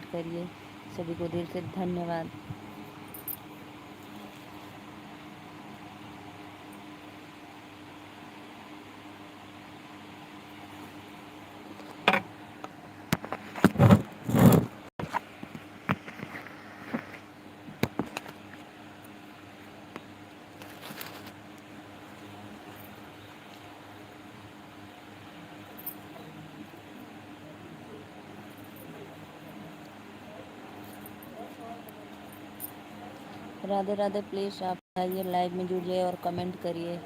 Comment करिए। सभी को दिल से धन्यवाद। राधे राधे। प्लीज़ आप आइए, लाइव में जुड़िए और कमेंट करिए।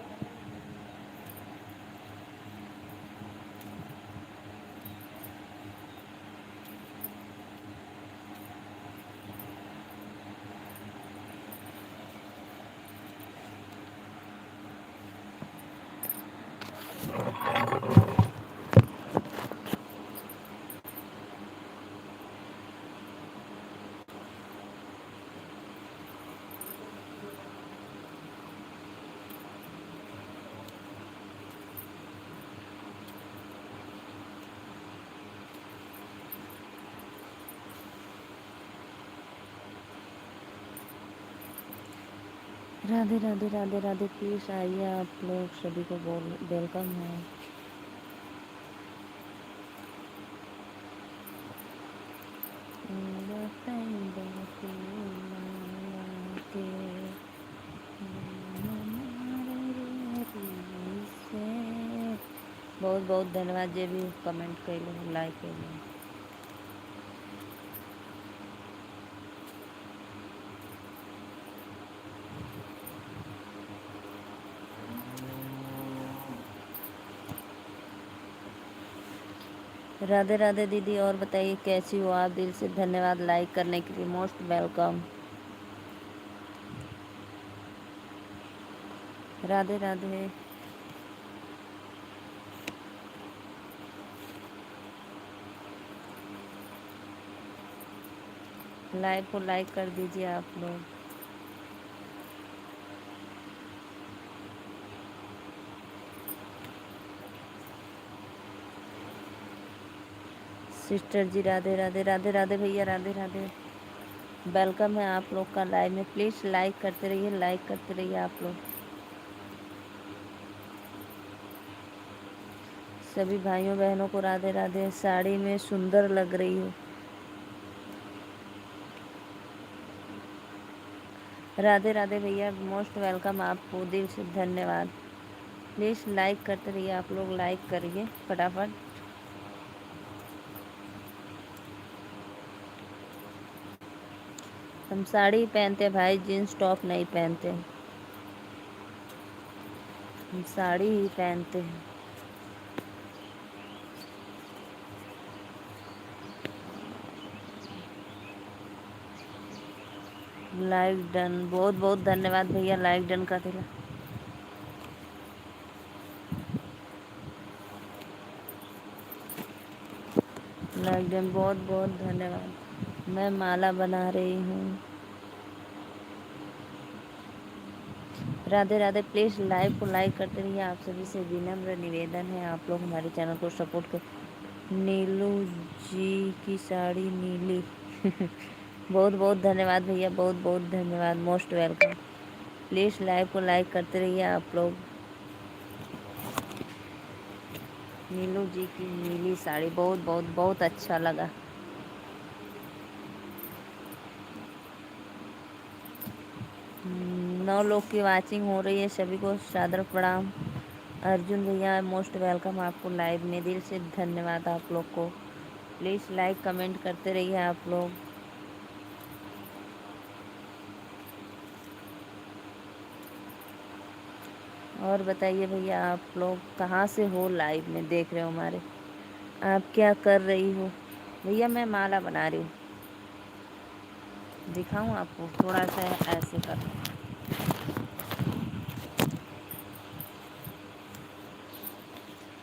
राधे राधे राधे राधे। प्लीज़ आइए, आप लोग सभी को वेलकम है। बहुत बहुत धन्यवाद जे भी कमेंट कैले, लाइक कैले। राधे राधे दीदी। और बताइए कैसी हो आप? दिल से धन्यवाद लाइक करने के लिए, most welcome. Radhe Radhe. Live को लाइक कर दीजिए आप लोग। सिस्टर जी राधे राधे। राधे राधे भैया, राधे राधे। वेलकम है आप लोग का लाइव में। प्लीज़ लाइक करते रहिए, लाइक करते रहिए आप लोग। सभी भाइयों बहनों को राधे राधे। साड़ी में सुंदर लग रही हो। राधे राधे भैया, मोस्ट वेलकम आपको, दिल से धन्यवाद। प्लीज़ लाइक करते रहिए आप लोग, लाइक करिए फटाफट। हम साड़ी पहनते हैं भाई, जीन्स टॉप नहीं पहनते। हम साड़ी ही पहनते हैं। Like done. बहुत बहुत धन्यवाद भैया, लाइक डन का दिला। लाइक डन, बहुत बहुत धन्यवाद। मैं माला बना रही हूँ। राधे राधे। प्लीज़ लाइव को लाइक करते रहिए। आप सभी से विनम्र निवेदन है, आप लोग हमारे चैनल को सपोर्ट कर। नीलू जी की साड़ी नीली। बहुत बहुत धन्यवाद भैया, बहुत बहुत धन्यवाद, मोस्ट वेलकम। प्लीज़ लाइव को लाइक करते रहिए आप लोग। नीलू जी की नीली साड़ी बहुत बहुत बहुत अच्छा लगा। नौ लोग की वाचिंग हो रही है, सभी को सादर प्रणाम। अर्जुन भैया, मोस्ट वेलकम आपको लाइव में, दिल से धन्यवाद आप लोग को। प्लीज़ लाइक कमेंट करते रहिए आप लोग। और बताइए भैया, आप लोग कहाँ से हो? लाइव में देख रहे हो हमारे, आप क्या कर रही हो? भैया मैं माला बना रही हूँ, दिखाऊँ आपको? थोड़ा सा ऐसे कर,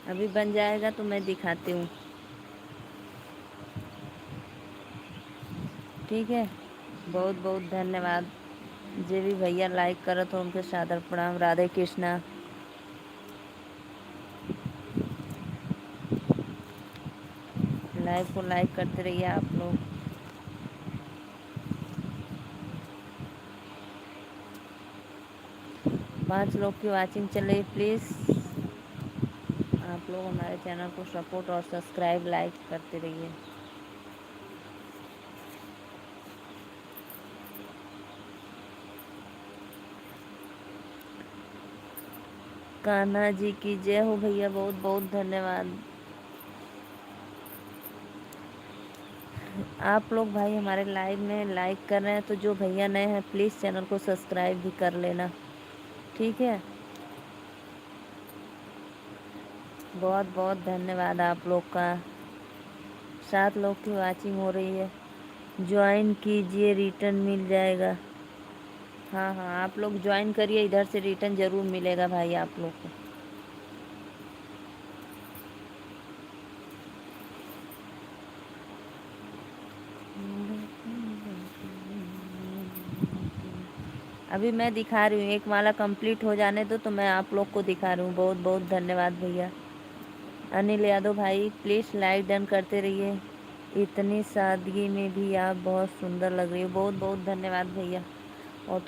अभी बन जाएगा तो मैं दिखाती हूँ, ठीक है? बहुत बहुत धन्यवाद। जे भी भैया लाइक करो तो उनके सादर प्रणाम। राधे कृष्णा। लाइव को लाइक करते रहिए आप लोग। 5 लोग की वॉचिंग चल रही है। प्लीज़ आप लोग हमारे चैनल को सपोर्ट और सब्सक्राइब लाइक करते रहिए। कान्हा जी की जय हो भैया, बहुत बहुत धन्यवाद। आप लोग भाई हमारे लाइव में लाइक कर रहे हैं, तो जो भैया नए हैं प्लीज़ चैनल को सब्सक्राइब भी कर लेना, ठीक है। बहुत बहुत धन्यवाद आप लोग का। 7 लोग की वॉचिंग हो रही है। ज्वाइन कीजिए, रिटर्न मिल जाएगा। हाँ हाँ, आप लोग ज्वाइन करिए, इधर से रिटर्न ज़रूर मिलेगा भाई आप लोग को। अभी मैं दिखा रही हूँ, एक माला कंप्लीट हो जाने दो तो मैं आप लोग को दिखा रही हूँ। बहुत बहुत धन्यवाद भैया। अनिल यादव भाई प्लीज़ लाइक डन करते रहिए। इतनी सादगी में भी आप बहुत सुंदर लग रही हो। बहुत बहुत धन्यवाद भैया। वो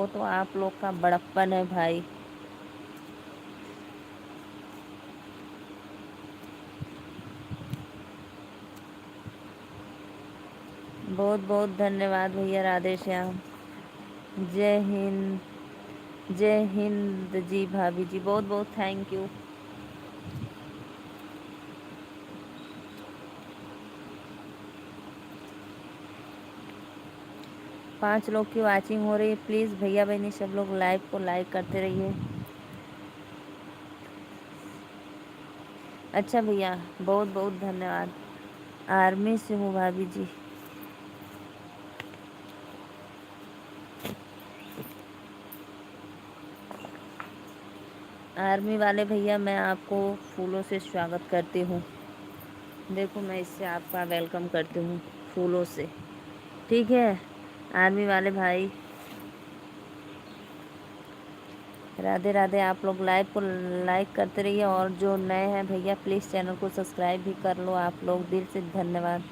तो आप लोग का बड़प्पन है भाई। बहुत बहुत धन्यवाद भैया। राधे श्याम। जय हिंद। जय हिंद जी भाभी जी, बहुत बहुत थैंक यू। 5 लोग की वॉचिंग हो रही है। प्लीज़ भैया बहनी सब लोग लाइव को लाइक करते रहिए। अच्छा भैया, बहुत बहुत धन्यवाद। आर्मी से हूँ भाभी जी। आर्मी वाले भैया मैं आपको फूलों से स्वागत करती हूँ। देखो मैं इससे आपका वेलकम करती हूँ फूलों से, ठीक है। आर्मी वाले भाई राधे राधे। आप लोग लाइव को लाइक करते रहिए, और जो नए हैं भैया प्लीज़ चैनल को सब्सक्राइब भी कर लो। आप लोग दिल से धन्यवाद।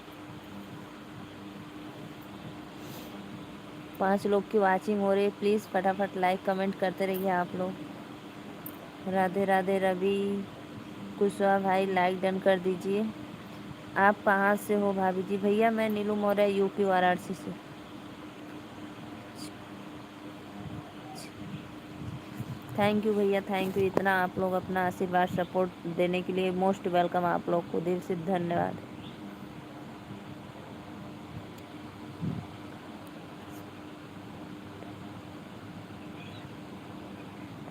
5 लोग की वॉचिंग हो रही है। प्लीज़ फटाफट लाइक कमेंट करते रहिए आप लोग। राधे राधे। रवि कुशवाहा भाई लाइक डन कर दीजिए। आप कहाँ से हो भाभी जी? भैया मैं नीलू मौर्य, यूपी वाराणसी से। थैंक यू भैया, थैंक यू। इतना आप लोग अपना आशीर्वाद सपोर्ट देने के लिए मोस्ट वेलकम। आप लोग को दिल से धन्यवाद।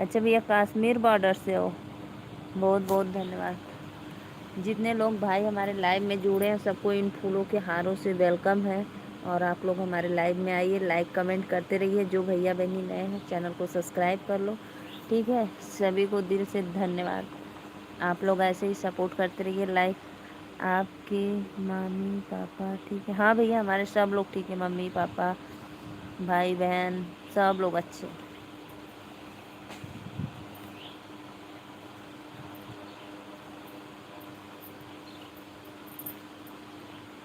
अच्छा भैया, कश्मीर बॉर्डर से हो? बहुत बहुत धन्यवाद। जितने लोग भाई हमारे लाइव में जुड़े हैं सबको इन फूलों के हारों से वेलकम है। और आप लोग हमारे लाइव में आइए, लाइक कमेंट करते रहिए। जो भैया बहनी नए हैं चैनल को सब्सक्राइब कर लो, ठीक है। सभी को दिल से धन्यवाद। आप लोग ऐसे ही सपोर्ट करते रहिए। लाइक आपके मम्मी पापा ठीक है? हाँ भैया, हमारे सब लोग ठीक है। मम्मी पापा भाई बहन सब लोग अच्छे।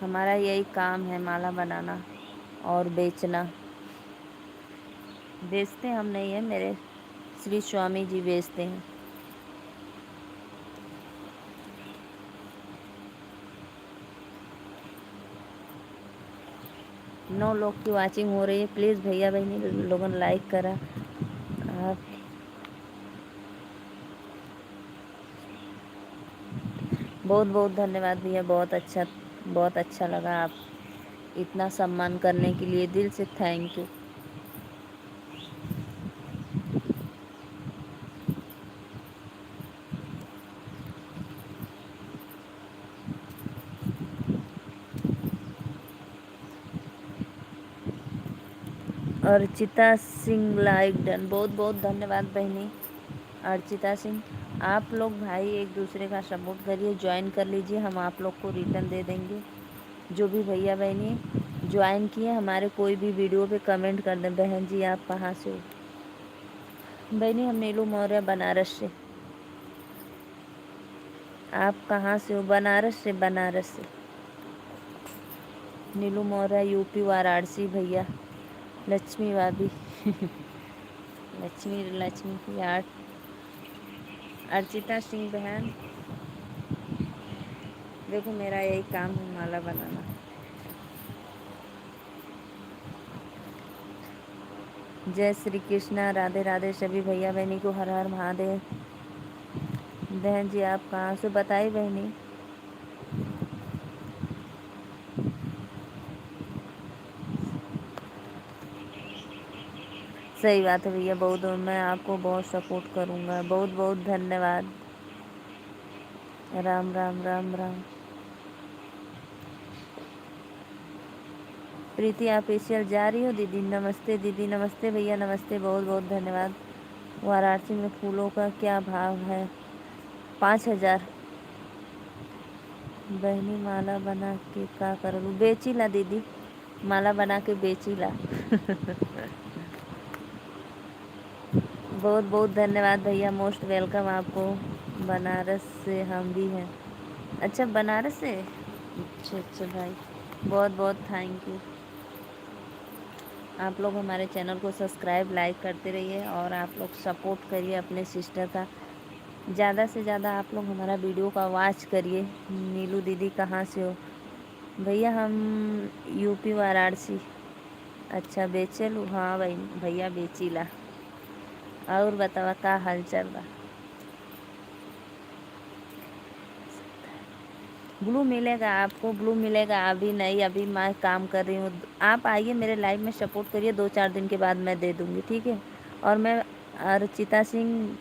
हमारा यही काम है, माला बनाना और बेचना। बेचते हम नहीं है, मेरे श्री स्वामी जी बेचते हैं। 9 लोग की वॉचिंग हो रही है। प्लीज़ भैया बहनी लोगों ने लाइक करा। आप बहुत बहुत धन्यवाद भैया। बहुत अच्छा लगा आप इतना सम्मान करने के लिए, दिल से thank you. Archita Singh like done, बहुत बहुत धन्यवाद बहनी अर्चिता सिंह। आप लोग भाई एक दूसरे का सपोर्ट करिए, ज्वाइन कर लीजिए, हम आप लोग को रिटर्न दे देंगे। जो भी भैया बहनी ज्वाइन किए हमारे कोई भी वीडियो पे कमेंट कर दें। बहन जी आप कहाँ से हो? बहनी हम नीलू मौर्य बनारस से। आप कहाँ से हो? बनारस से, बनारस से। नीलू मौर्य यूपी वाराणसी भैया। लक्ष्मी भाभी लक्ष्मी लक्ष्मी की आर्ट, अर्चिता सिंह बहन, देखो मेरा यही काम है, माला बनाना। जय श्री कृष्णा, राधे राधे सभी भैया बहनी को, हर हर महादेव। बहन जी आप कहाँ से बताइए बहनी। सही बात है भैया, बहुत मैं आपको बहुत सपोर्ट करूँगा, बहुत बहुत धन्यवाद। राम राम राम राम। प्रीति आप एशियल जा रही हो दीदी? नमस्ते दीदी, नमस्ते भैया, नमस्ते, बहुत बहुत धन्यवाद। वाराणसी में फूलों का क्या भाव है? 5,000। बहनी माला बना के का करूँ? बेचीला दीदी, माला बना के बेचीला। बहुत बहुत धन्यवाद भैया, मोस्ट वेलकम आपको। बनारस से हम भी हैं। अच्छा बनारस से, अच्छा अच्छा भाई, बहुत बहुत थैंक यू। आप लोग हमारे चैनल को सब्सक्राइब लाइक करते रहिए और आप लोग सपोर्ट करिए अपने सिस्टर का। ज़्यादा से ज़्यादा आप लोग हमारा वीडियो का वॉच करिए। नीलू दीदी कहाँ से हो? भैया हम यूपी वाराणसी। अच्छा बेचल, हाँ भाई भैया बेचीला। और बतावा का हाल चल रहा? ब्लू मिलेगा आपको, ब्लू मिलेगा। अभी नहीं, अभी मैं काम कर रही हूँ। आप आइए मेरे लाइव में सपोर्ट करिए, 2-4 दिन के बाद मैं दे दूँगी, ठीक है। और मैं अर्चिता सिंह,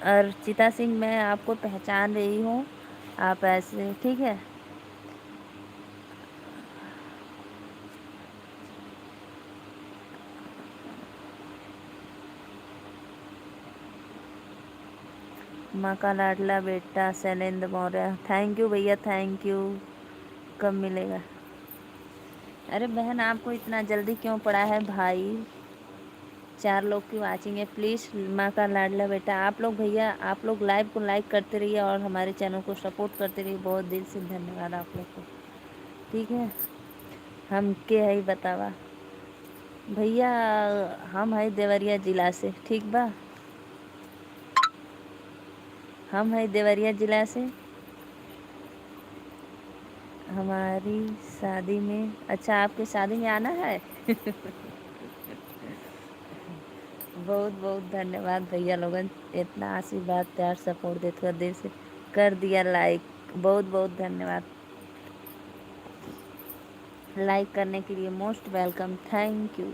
अर्चिता सिंह मैं आपको पहचान रही हूँ। आप ऐसे ठीक है। माँ का लाडला बेटा शैलेंद्र मौर्य, थैंक यू भैया, थैंक यू। कब मिलेगा? अरे बहन आपको इतना जल्दी क्यों पड़ा है भाई? 4 लोग की वाचिंग है, प्लीज़ माँ का लाडला बेटा आप लोग भैया, आप लोग लाइव को लाइक करते रहिए और हमारे चैनल को सपोर्ट करते रहिए। बहुत दिल से धन्यवाद आप लोग को, ठीक है। हम के है बतावा भैया, हम है देवरिया जिला से, ठीक बा। हम है देवरिया जिला से। हमारी शादी में, अच्छा आपके शादी में आना है। बहुत बहुत धन्यवाद भैया लोगन, इतना आशीर्वाद प्यार सपोर्ट देते कर दिल से कर दिया लाइक। बहुत बहुत धन्यवाद लाइक करने के लिए, मोस्ट वेलकम, थैंक यू।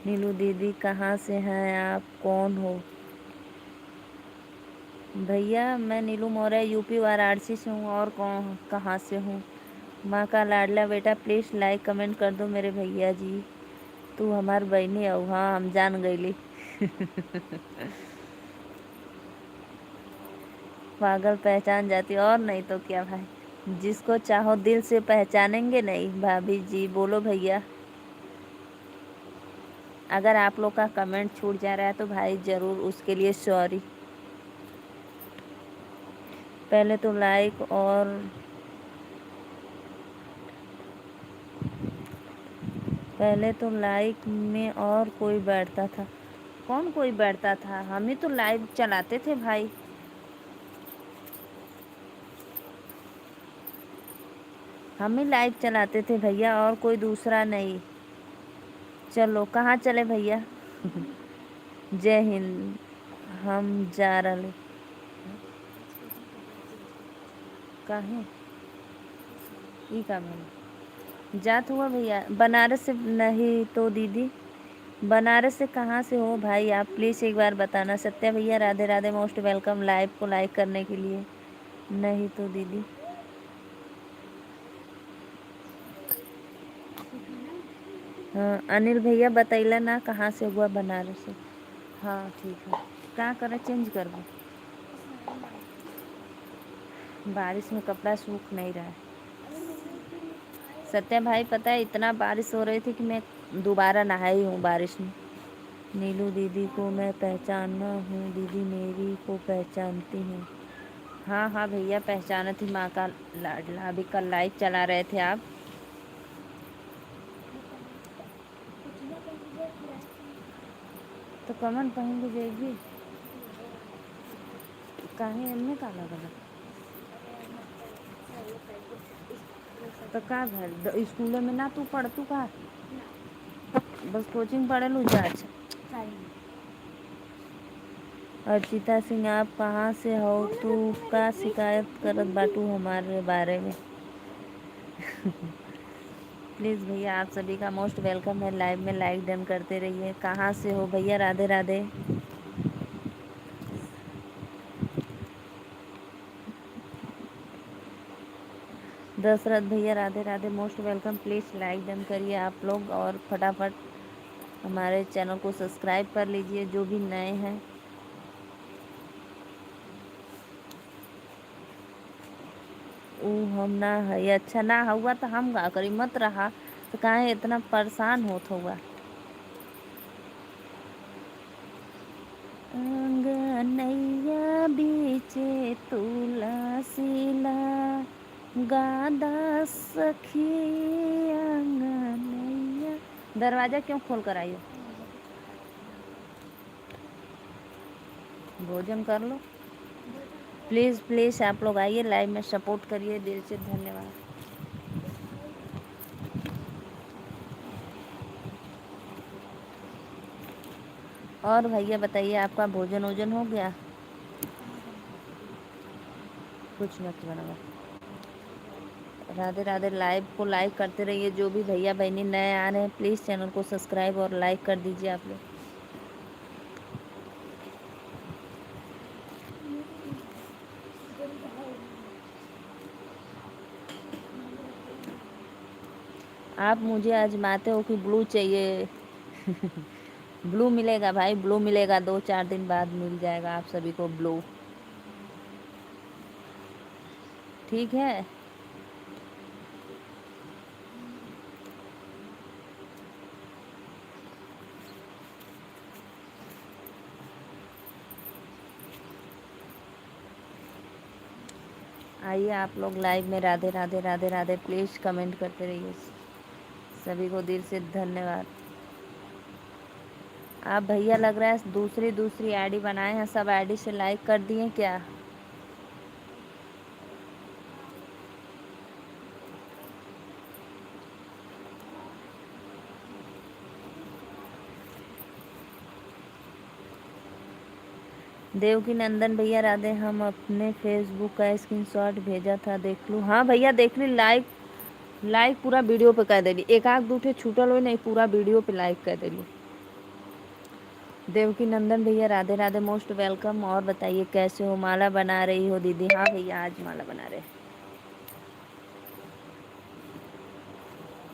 नीलू दीदी कहाँ से हैं आप, कौन हो? भैया मैं नीलू मौर्य यूपी वाराणसी से हूँ, और कौन कहाँ से हूँ? माँ का लाडला बेटा प्लीज़ लाइक कमेंट कर दो मेरे भैया जी। तू हमार बहनी हो, हाँ हम जान गईली। पागल पहचान जाती, और नहीं तो क्या भाई। जिसको चाहो दिल से पहचानेंगे नहीं। भाभी जी बोलो भैया। अगर आप लोग का कमेंट छूट जा रहा है तो भाई ज़रूर उसके लिए सॉरी। पहले तो लाइक और पहले तो लाइक में और कोई बैठता था। कौन कोई बैठता था? हम ही तो लाइव चलाते थे भाई। हम ही लाइव चलाते थे भैया, और कोई दूसरा नहीं। चलो कहाँ चले भैया? जय हिंद। हम जा रहे काहे ई का मैंने जात हुआ भैया बनारस से। नहीं तो दीदी बनारस से कहाँ से हो भाई आप? प्लीज़ एक बार बताना। सत्या भैया Radhe Radhe, most welcome live को लाइक करने के लिए। नहीं तो दीदी, हाँ अनिल भैया बतैला ना कहाँ से हुआ? बनारस से। हाँ ठीक है, क्या करें चेंज कर दो? बारिश में कपड़ा सूख नहीं रहा है। सत्या भाई पता है इतना बारिश हो रही थी कि मैं दोबारा नहाई हूँ बारिश में। नीलू दीदी को मैं पहचाना हूँ, दीदी मेरी को पहचानती हूँ। हाँ हाँ भैया पहचाना थी, माँ का लाडला। अभी कल लाइव चला रहे थे आप। कमन पहन के जाएगी काहे एमने काला गला तो का भर स्कूल में ना तू पढ़ तू का बस कोचिंग पढ़े लू जा अच्छा। अर्चिता सिंह आप कहाँ से हो तू का शिकायत करत बाटू हमारे बारे में प्लीज़ भैया आप सभी का मोस्ट वेलकम है। लाइव में लाइक डन करते रहिए। कहाँ से हो भैया? राधे राधे। दशरथ भैया Radhe Radhe, most welcome. Please like done करिए आप लोग और फटाफट हमारे चैनल को सब्सक्राइब कर लीजिए जो भी नए हैं। हम ना है अच्छा ना हुआ तो हम का करी मत रहा तो काहे इतना परेशान होत हुआ। अंगनैया बीचे तुलसीला गादा सखी अंगनैया। दरवाज़ा क्यों खोल कर आई हो? भोजन कर लो। प्लीज़ प्लीज़ आप लोग आइए लाइव में सपोर्ट करिए, दिल से धन्यवाद। और भैया बताइए आपका भोजन वोजन हो गया? कुछ मत बनाओ। राधे राधे। लाइव को लाइक करते रहिए। जो भी भैया बहनी नए आ रहे हैं प्लीज़ चैनल को सब्सक्राइब और लाइक कर दीजिए आप लोग। आप मुझे आजमाते हो कि ब्लू चाहिए ब्लू मिलेगा भाई, ब्लू मिलेगा। 2-4 दिन बाद मिल जाएगा आप सभी को ब्लू, ठीक है। आइए आप लोग लाइव में। राधे राधे राधे राधे। प्लीज़ कमेंट करते रहिए। सभी को दिल से धन्यवाद। आप भैया लग रहा है दूसरी दूसरी आईडी बनाए हैं, सब आईडी से लाइक कर दिए क्या? देवकी नंदन भैया राधे। हम अपने फेसबुक का स्क्रीनशॉट भेजा था, देख लूँ? हाँ भैया देख ली। लाइक लाइक पूरा वीडियो पे कर देली। एक आध दूठे छूटल हो नहीं, पूरा वीडियो पे लाइक कर देली। देवकी नंदन भैया राधे राधे, मोस्ट वेलकम। और बताइए कैसे हो? माला बना रही हो दीदी? हाँ भैया आज माला बना रहे।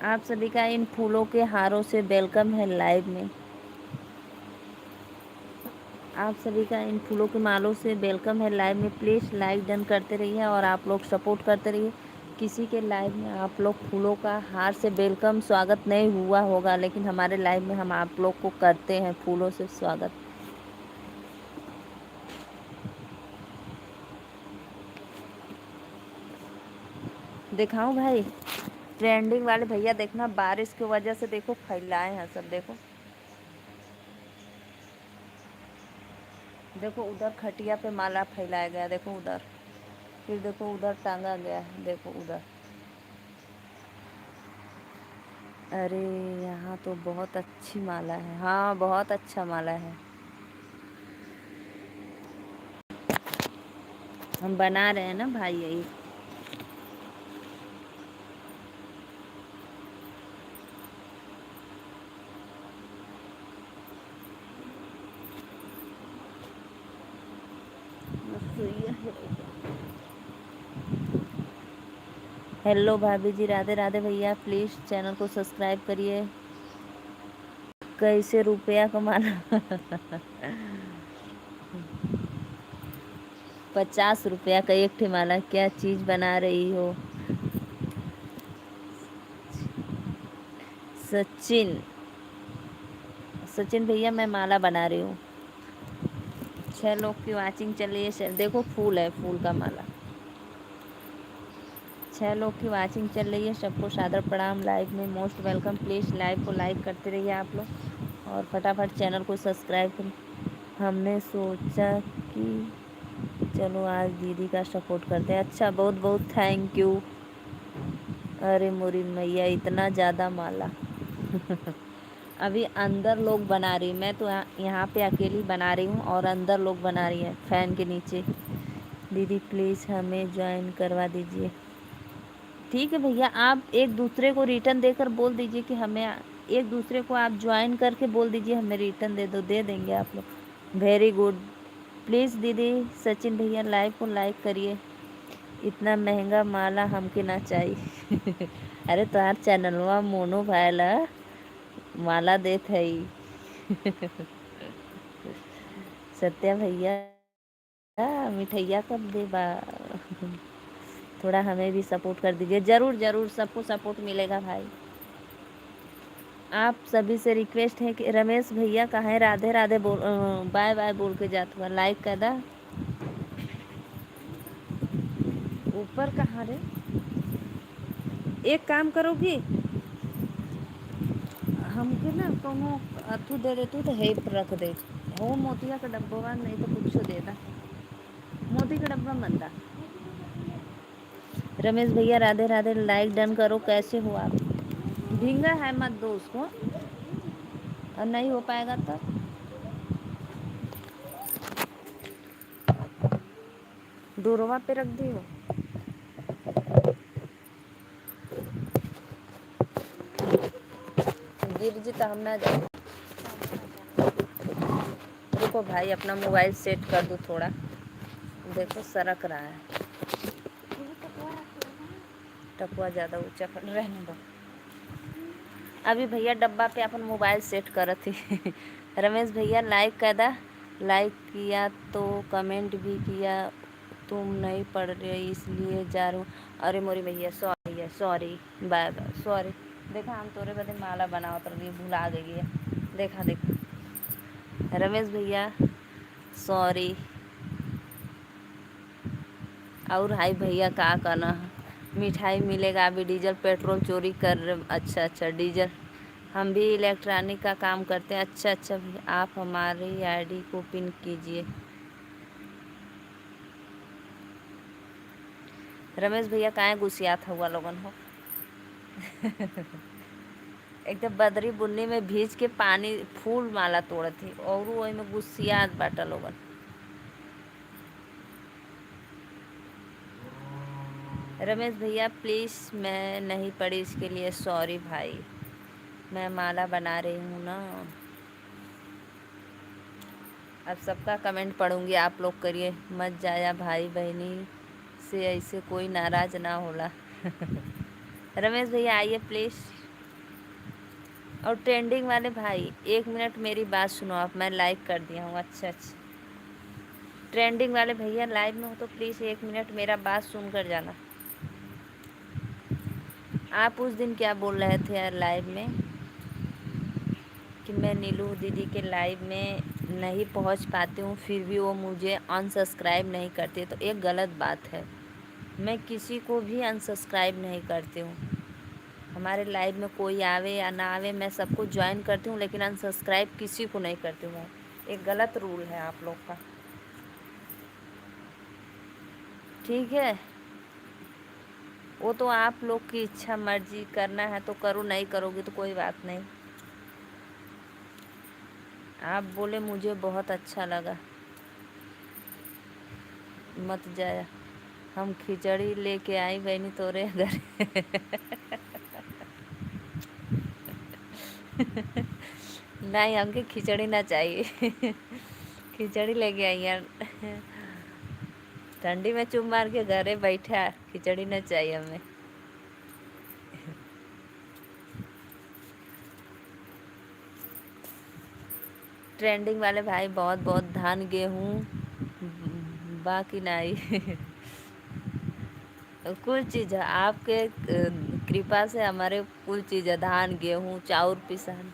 आप सभी का इन फूलों के हारों से वेलकम है लाइव में। आप सभी का इन फूलों के मालों से वेलकम है लाइव में। प्लीज़ लाइक डन करते रहिए और आप लोग सपोर्ट करते रहिए। किसी के लाइव में आप लोग फूलों का हार से वेलकम स्वागत नहीं हुआ होगा, लेकिन हमारे लाइव में हम आप लोग को करते हैं फूलों से स्वागत। दिखाऊं भाई? ट्रेंडिंग वाले भैया देखना, बारिश की वजह से देखो फैलाए हैं सब। देखो देखो उधर खटिया पे माला फैलाया गया, देखो उधर। फिर देखो उधर टांगा गया है, देखो उधर। अरे यहाँ तो बहुत अच्छी माला है। हाँ बहुत अच्छा माला है। हम बना रहे हैं ना भाई यही। हेलो भाभी जी राधे राधे। भैया प्लीज़ चैनल को सब्सक्राइब करिए। कैसे रुपया कमाना 50 रुपया का एक ठेमाला। क्या चीज़ बना रही हो? सचिन सचिन भैया मैं माला बना रही हूँ। 6 लोग की वाचिंग चल रही है। देखो फूल है, फूल का माला। 6 लोग की वाचिंग चल रही है। सबको सादर प्रणाम। लाइव में मोस्ट वेलकम। प्लीज़ लाइव को लाइक करते रहिए आप लोग और फटाफट चैनल को सब्सक्राइब करें। हमने सोचा कि चलो आज दीदी का सपोर्ट करते हैं। अच्छा, बहुत बहुत थैंक यू। अरे मोरी मैया, इतना ज़्यादा माला। अभी अंदर लोग बना रही, मैं तो यहाँ पे अकेली बना रही हूँ और अंदर लोग बना रही है फ़ैन के नीचे। दीदी प्लीज़ हमें ज्वाइन करवा दीजिए। ठीक है भैया, आप एक दूसरे को रिटर्न देकर बोल दीजिए कि हमें, एक दूसरे को आप ज्वाइन करके बोल दीजिए हमें रिटर्न दे दो, दे देंगे आप लोग। Very good. प्लीज़ दीदी सचिन भैया लाइव को लाइक करिए। इतना महंगा माला हमके ना चाहिए। अरे तुम्हार चैनलवा मोनो भाईला माला देत है। सत्या भैया मिठैया कब देबा? थोड़ा हमें भी सपोर्ट कर दीजिए। ज़रूर ज़रूर, सबको सपोर्ट मिलेगा भाई। आप सभी से रिक्वेस्ट है कि रमेश भैया कहाँ है? राधे राधे बोल, बाय बाय बोल के जात हुआ। लाइक कर दा। ऊपर कहाँ रे? एक काम करोगी, हमके ना कोनो अथू दे दे, तू तो है पर रख दे। हो मोतिया का डब्बा नहीं तो कुछ दे दा। मोती का डब्बा मंदा। रमेश भैया राधे राधे, लाइक डन करो। कैसे हो आप? भींगा है मत दो उसको, और नहीं हो पाएगा तो डोरवा पे रख दियो। गिर जी तो हम ना जाए। रुको भाई, अपना मोबाइल सेट कर दो थोड़ा। देखो सरक रहा है। टपुआ ज़्यादा ऊंचा कर रहने दो। अभी भैया डब्बा पे अपन मोबाइल सेट कर थी। रमेश भैया लाइक कर दा। लाइक किया तो कमेंट भी किया। तुम नहीं पढ़ रहे इसलिए जा रहा हूँ। अरे मोरी भैया सॉरी है, सॉरी, बाय बाय, सॉरी। देखा हम तोरे बदे माला बनाओ तो भुला गई है। देखा देखा रमेश भैया सॉरी। और हाई भैया का करना है? मिठाई मिलेगा। अभी डीजल पेट्रोल चोरी कर रहे। अच्छा अच्छा, डीजल। हम भी इलेक्ट्रॉनिक का काम करते हैं। अच्छा अच्छा भैया, आप हमारी आईडी को पिन कीजिए। रमेश भैया काहे गुस्सियात हुआ लोगन हो? एकदम बदरी बुन्नी में भीज के पानी फूल माला तोड़त थी और वही में गुस्सियात बाटा लोगन। रमेश भैया प्लीज़, मैं नहीं पढ़ी इसके लिए सॉरी भाई। मैं माला बना रही हूँ ना। अब सबका कमेंट पढ़ूंगी, आप लोग करिए मत जाया भाई बहनी से ऐसे कोई नाराज़ ना होला। रमेश भैया आइए प्लीज़। और ट्रेंडिंग वाले भाई 1 मिनट मेरी बात सुनो आप, मैं लाइक कर दिया हूँ। अच्छा अच्छा, ट्रेंडिंग वाले भैया लाइव में हो तो प्लीज़ 1 मिनट मेरा बात सुन कर जाना। आप उस दिन क्या बोल रहे थे यार लाइव में कि मैं नीलू दीदी के लाइव में नहीं पहुंच पाती हूँ फिर भी वो मुझे अनसब्सक्राइब नहीं करती, तो एक गलत बात है। मैं किसी को भी अनसब्सक्राइब नहीं करती हूँ। हमारे लाइव में कोई आवे या ना आवे मैं सबको ज्वाइन करती हूँ, लेकिन अनसब्सक्राइब किसी को नहीं करती हूँ। एक गलत रूल है आप लोग का, ठीक है? वो तो आप लोग की इच्छा मर्जी, करना है तो करो, नहीं करोगे तो कोई बात नहीं। आप बोले मुझे बहुत अच्छा लगा। मत जाया, हम खिचड़ी लेके आई बहनी तोरे घर। नहीं, हमके खिचड़ी ना चाहिए। खिचड़ी लेके आई यार। ठंडी में चुप मार के घरे बैठा, खिचड़ी ना चाहिए हमें। ट्रेंडिंग वाले भाई बहुत बहुत धान गेहूँ बाकी नहीं। कुल चीज़ है आपके कृपा से, हमारे कुल चीज़ है, धान गेहूँ चाउर पिसान।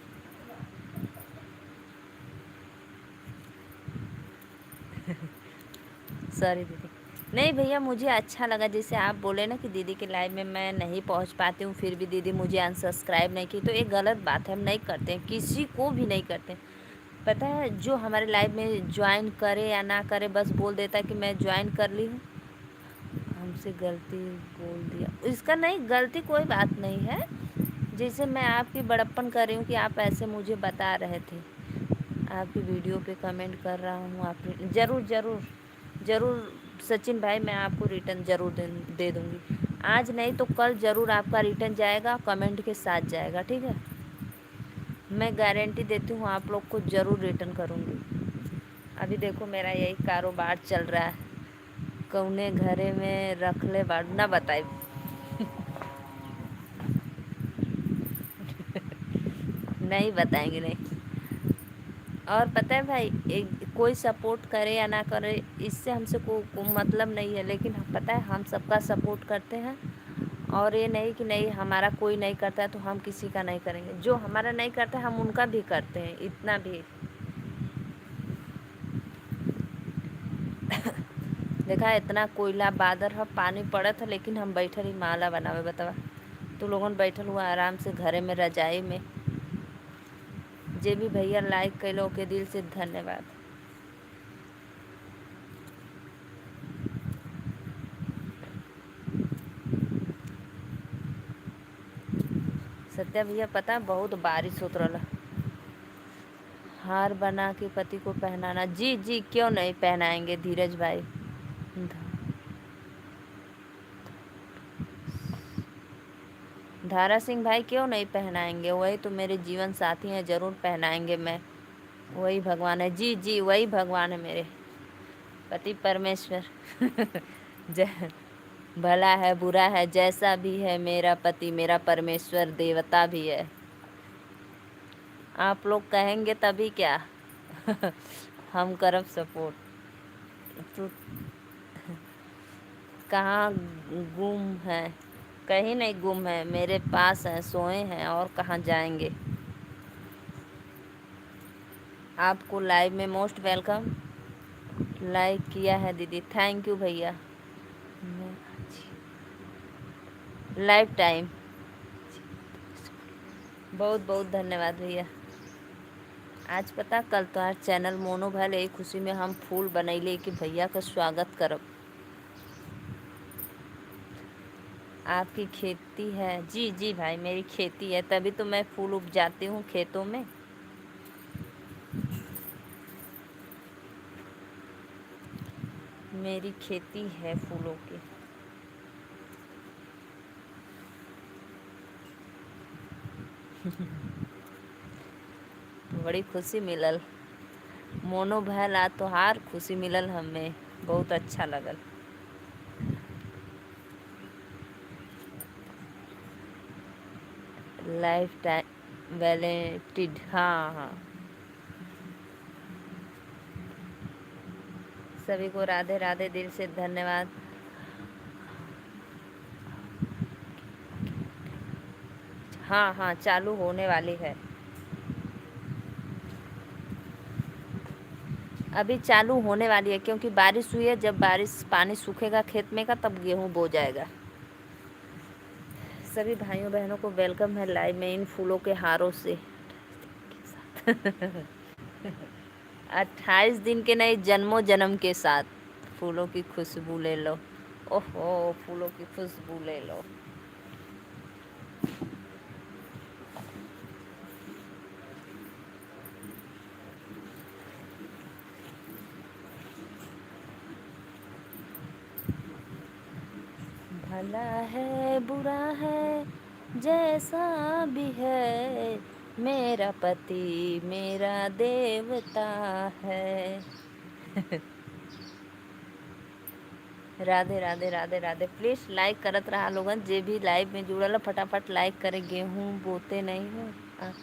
सॉरी दीदी। नहीं भैया, मुझे अच्छा लगा जैसे आप बोले ना कि दीदी के लाइव में मैं नहीं पहुंच पाती हूँ फिर भी दीदी मुझे अनसब्सक्राइब नहीं की, तो ये गलत बात है। हम नहीं करते हैं, किसी को भी नहीं करते हैं। पता है जो हमारे लाइव में ज्वाइन करे या ना करे बस बोल देता है कि मैं ज्वाइन कर ली हूँ, हमसे गलती बोल दिया, इसका नहीं, गलती कोई बात नहीं है। जैसे मैं आपकी बड़प्पन कर रही हूँ कि आप ऐसे मुझे बता रहे थे, आपकी वीडियो पे कमेंट कर रहा हूँ, आप ज़रूर ज़रूर ज़रूर सचिन भाई, मैं आपको रिटर्न ज़रूर दे दूँगी। आज नहीं तो कल ज़रूर आपका रिटर्न जाएगा, कमेंट के साथ जाएगा, ठीक है। मैं गारंटी देती हूँ आप लोग को ज़रूर रिटर्न करूँगी। अभी देखो मेरा यही कारोबार चल रहा है, कौने घरे में रख ले बाड़ ना बताए। नहीं बताएंगे, नहीं। और पता है भाई, एक कोई सपोर्ट करे या ना करे इससे हमसे को मतलब नहीं है, लेकिन पता है हम सबका सपोर्ट करते हैं। और ये नहीं कि नहीं हमारा कोई नहीं करता है तो हम किसी का नहीं करेंगे, जो हमारा नहीं करता है हम उनका भी करते हैं, इतना भी। देखा इतना कोयला बादर है, पानी पड़ा था लेकिन हम बैठल ही माला बनावे, बतावा तो लोगन बैठल हुआ आराम से घरे में रजाई में। जे भी भैया लाइक कैलो के दिल से धन्यवाद। सत्या भैया पता है बहुत बारिश होत रहा, हार बना के पति को पहनाना, जी जी क्यों नहीं पहनाएंगे धीरज भाई। धारा सिंह भाई क्यों नहीं पहनाएंगे, वही तो मेरे जीवन साथी हैं, ज़रूर पहनाएंगे। मैं वही भगवान है, जी जी वही भगवान है मेरे पति परमेश्वर। जय, भला है बुरा है जैसा भी है, मेरा पति मेरा परमेश्वर देवता भी है। आप लोग कहेंगे तभी क्या। हम करब सपोर्ट। तो कहाँ गुम है, कहीं नहीं गुम है, मेरे पास हैं, सोए हैं, और कहाँ जाएंगे। आपको लाइव में मोस्ट वेलकम। लाइक किया है दीदी, थैंक यू भैया। लाइफ टाइम बहुत बहुत धन्यवाद भैया। आज पता कल तो आज चैनल मोनो भैल, यही खुशी में हम फूल बनैले कि भैया का स्वागत करब। आपकी खेती है, जी जी भाई मेरी खेती है, तभी तो मैं फूल उपजाती हूँ खेतों में। मेरी खेती है फूलों की। बड़ी खुशी मिलल मोनो भैल, आ तोहार खुशी मिलल, हमें बहुत अच्छा लगल। लाइफ टाइम वैलेंटिड, हाँ हाँ। सभी को राधे राधे, दिल से धन्यवाद। हाँ हाँ चालू होने वाली है, अभी चालू होने वाली है, क्योंकि बारिश हुई है, जब बारिश पानी सूखेगा खेत में का तब गेहूँ बो जाएगा। सभी भाइयों बहनों को वेलकम है लाइव में इन फूलों के हारों से। 28 दिन के नहीं, जन्मों जन्म के साथ फूलों की खुशबू ले लो। ओहो फूलों की खुशबू ले लो। भला है बुरा है जैसा भी है, मेरा पति मेरा देवता है। राधे राधे राधे राधे। प्लीज़ लाइक करत रहा लोगन, जे भी लाइव में जुड़ल फटाफट लाइक करे। गेहूँ बोते नहीं हो,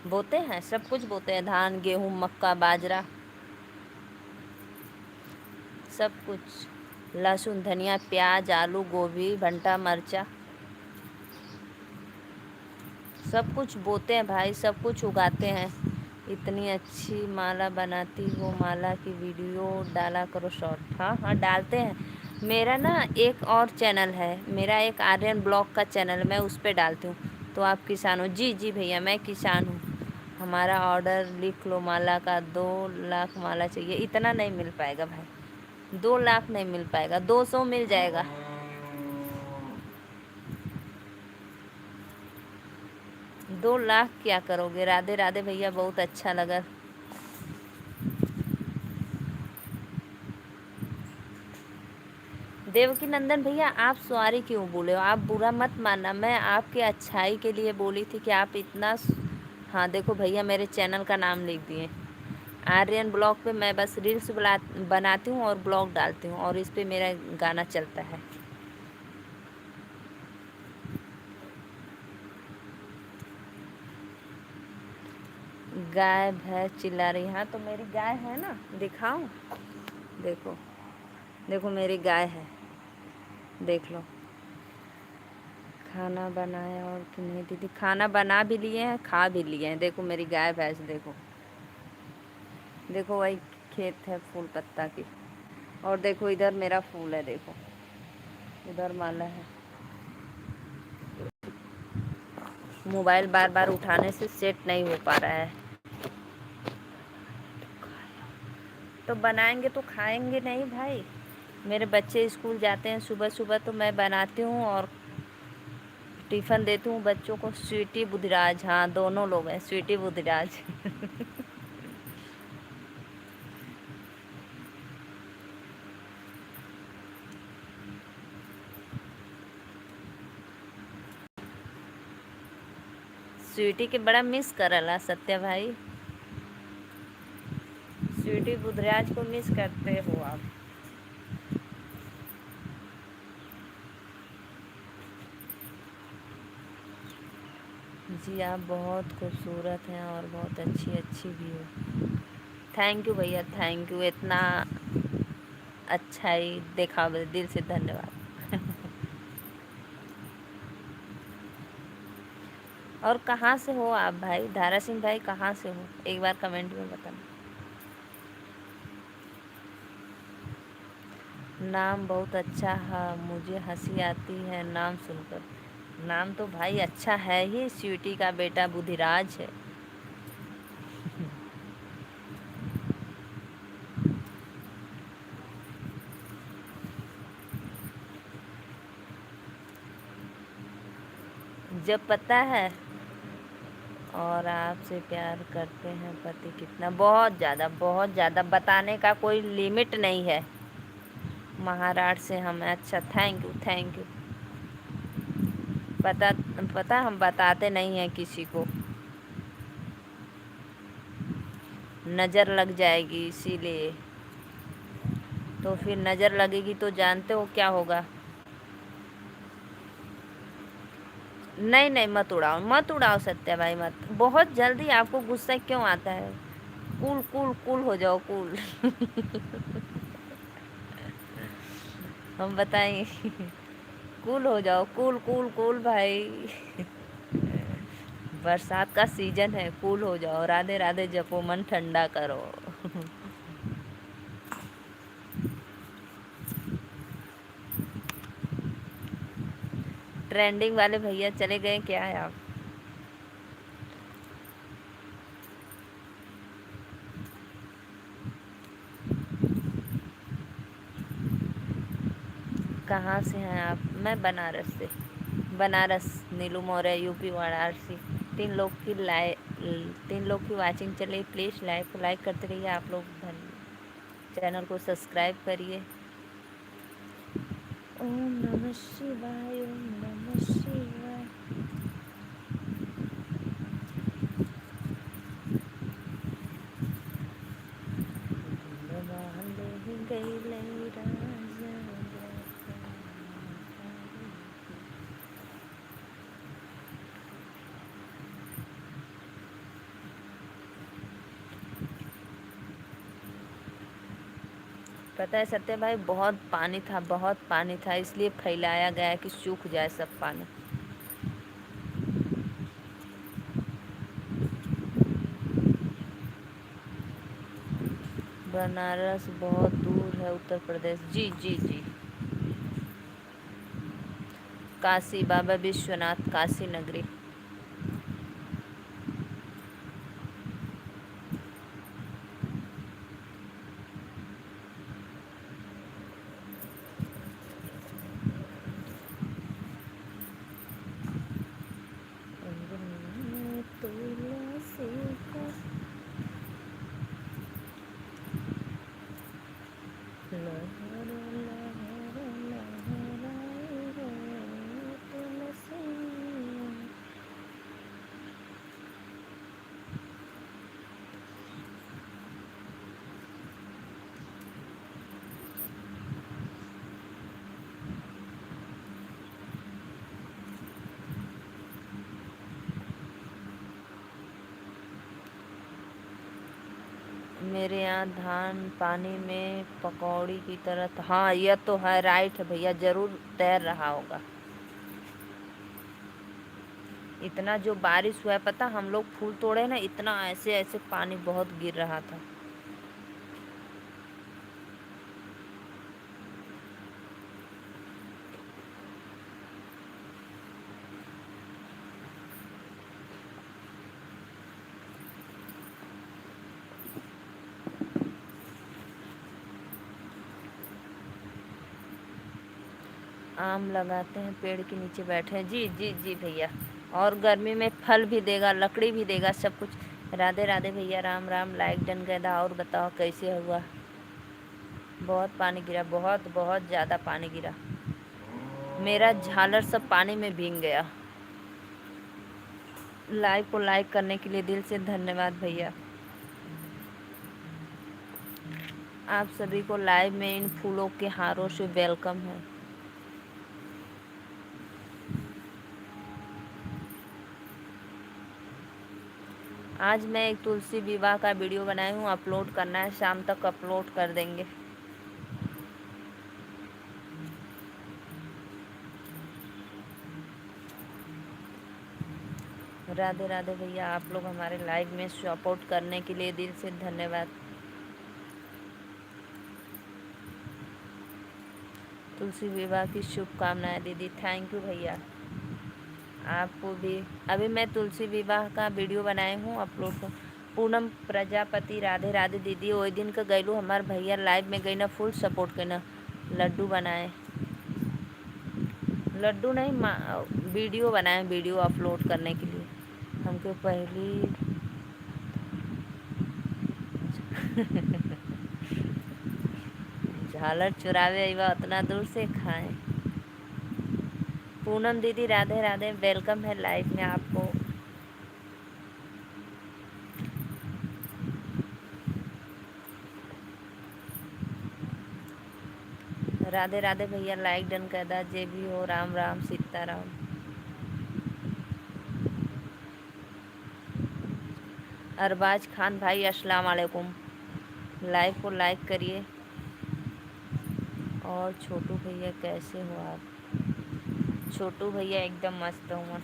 बोते हैं, सब कुछ बोते हैं, धान गेहूँ मक्का बाजरा सब कुछ, लहसुन धनिया प्याज आलू गोभी भंटा मरचा सब कुछ बोते हैं भाई, सब कुछ उगाते हैं। इतनी अच्छी माला बनाती हो, माला की वीडियो डाला करो शॉर्ट। हाँ हाँ डालते हैं, मेरा ना एक और चैनल है, मेरा एक आर्यन ब्लॉग का चैनल, मैं उस पर डालती हूँ। तो आप किसान हो, जी जी भैया मैं किसान हूँ। हमारा ऑर्डर लिख लो, माला का 2 लाख माला चाहिए। इतना नहीं मिल पाएगा भाई, 2 लाख नहीं मिल पाएगा, 200 मिल जाएगा। 2 लाख क्या करोगे? राधे राधे भैया, बहुत अच्छा लगा। देवकी नंदन भैया, आप सॉरी क्यों बोले हो? आप बुरा मत मानना, मैं आपके अच्छाई के लिए बोली थी कि आप इतना। हाँ देखो भैया, मेरे चैनल का नाम लिख दिए, आर्यन ब्लॉग पे। मैं बस रील्स बनाती हूँ और ब्लॉग डालती हूँ, और इस पे मेरा गाना चलता है। गाय भैंस चिल्ला रही। हाँ तो मेरी गाय है ना, दिखाऊं? देखो, देखो मेरी गाय है, देख लो। खाना बनाया और कि नहीं दीदी? खाना बना भी लिए हैं, खा भी लिए हैं। देखो मेरी गाय भैंस, देखो देखो, वही खेत है फूल पत्ता की। और देखो इधर मेरा फूल है, देखो इधर माला है। मोबाइल बार बार उठाने से सेट नहीं हो पा रहा है। तो बनाएंगे तो खाएंगे नहीं भाई? मेरे बच्चे स्कूल जाते हैं सुबह सुबह, तो मैं बनाती हूँ और टिफ़िन देती हूँ बच्चों को। स्वीटी बुधिराज, हाँ दोनों लोग हैं, स्वीटी बुधिराज। स्वीटी के बड़ा मिस करला सत्या भाई। स्वीटी बुधिराज को मिस करते हो आप? जी आप बहुत खूबसूरत हैं और बहुत अच्छी अच्छी भी हो। थैंक यू भैया, थैंक यू। इतना अच्छा ही देखा, दिल से धन्यवाद। और कहाँ से हो आप भाई? धारा सिंह भाई कहाँ से हो, एक बार कमेंट में बताना। नाम बहुत अच्छा है, मुझे हंसी आती है नाम सुनकर। नाम तो भाई अच्छा है ही, स्वीटी का बेटा बुधिराज है। जब पता है। और आपसे प्यार करते हैं पति कितना? बहुत ज़्यादा, बहुत ज़्यादा, बताने का कोई लिमिट नहीं है। महाराष्ट्र से हम, अच्छा थैंक यू, थैंक यू। पता, पता हम बताते नहीं हैं किसी को, नज़र लग जाएगी इसीलिए। तो फिर नज़र लगेगी तो जानते हो क्या होगा? नहीं नहीं, मत उड़ाओ, मत उड़ाओ सत्या भाई, मत। बहुत जल्दी आपको गुस्सा क्यों आता है? कूल कूल कूल हो जाओ, कूल। हम बताएंगे। कूल हो जाओ, कूल कूल कूल भाई। बरसात का सीजन है, कूल हो जाओ, राधे राधे जपो, मन ठंडा करो। ट्रेंडिंग वाले भैया चले गए क्या है आप? कहाँ से हैं आप? मैं बनारस से। बनारस, नीलू मौर्य, यूपी, वाराणसी। 3 लोग की वाचिंग चले। प्लीज़ लाइक को लाइक करते रहिए आप लोग। चैनल को सब्सक्राइब करिए। ओम नमः शिवाय, ओम नमः शिवाय। गई राजा। पता है सत्य भाई, बहुत पानी था, बहुत पानी था, इसलिए फैलाया गया कि सूख जाए सब पानी। बनारस बहुत दूर है, उत्तर प्रदेश। जी जी जी। काशी, बाबा विश्वनाथ, काशी नगरी। मेरे यहाँ धान पानी में पकौड़ी की तरह हाँ, यह तो है, राइट है भैया, ज़रूर तैर रहा होगा। इतना जो बारिश हुआ है, पता हम लोग फूल तोड़े ना, इतना ऐसे ऐसे पानी बहुत गिर रहा था। आम लगाते हैं, पेड़ के नीचे बैठे हैं। जी जी जी भैया, और गर्मी में फल भी देगा, लकड़ी भी देगा, सब कुछ। राधे राधे भैया, राम राम। लाइक डन गदा। और बताओ कैसे हुआ? बहुत पानी गिरा, बहुत बहुत ज़्यादा पानी गिरा, मेरा झालर सब पानी में भीग गया। लाइव को लाइक करने के लिए दिल से धन्यवाद भैया। आप सभी को लाइव में इन फूलों के हारों से वेलकम है। आज मैं एक तुलसी विवाह का वीडियो बनाई हूँ, अपलोड करना है, शाम तक अपलोड कर देंगे। राधे राधे भैया, आप लोग हमारे लाइव में सपोर्ट करने के लिए दिल से धन्यवाद। तुलसी विवाह की शुभकामनाएं दीदी। थैंक यू भैया, आपको भी। अभी मैं तुलसी विवाह का वीडियो बनाई हूँ, अपलोड को। पूनम प्रजापति, राधे राधे दीदी। वही दिन का गैलू हमार भैया लाइव में गई ना, फुल सपोर्ट करना। लड्डू बनाए, लड्डू नहीं, वीडियो बनाए, वीडियो अपलोड करने के लिए। हमको पहली झालर चुरावे अइबा, उतना दूर से खाएं। पूनम दीदी राधे राधे, वेलकम है लाइव में आपको। राधे राधे भैया, लाइक डन कर दा। जे भी हो, राम राम, सीताराम। अरबाज खान भाई, अस्सलाम वालेकुम। लाइव को लाइक करिए। और छोटू भैया कैसे हो आप? छोटू भैया एकदम मस्त हूँ।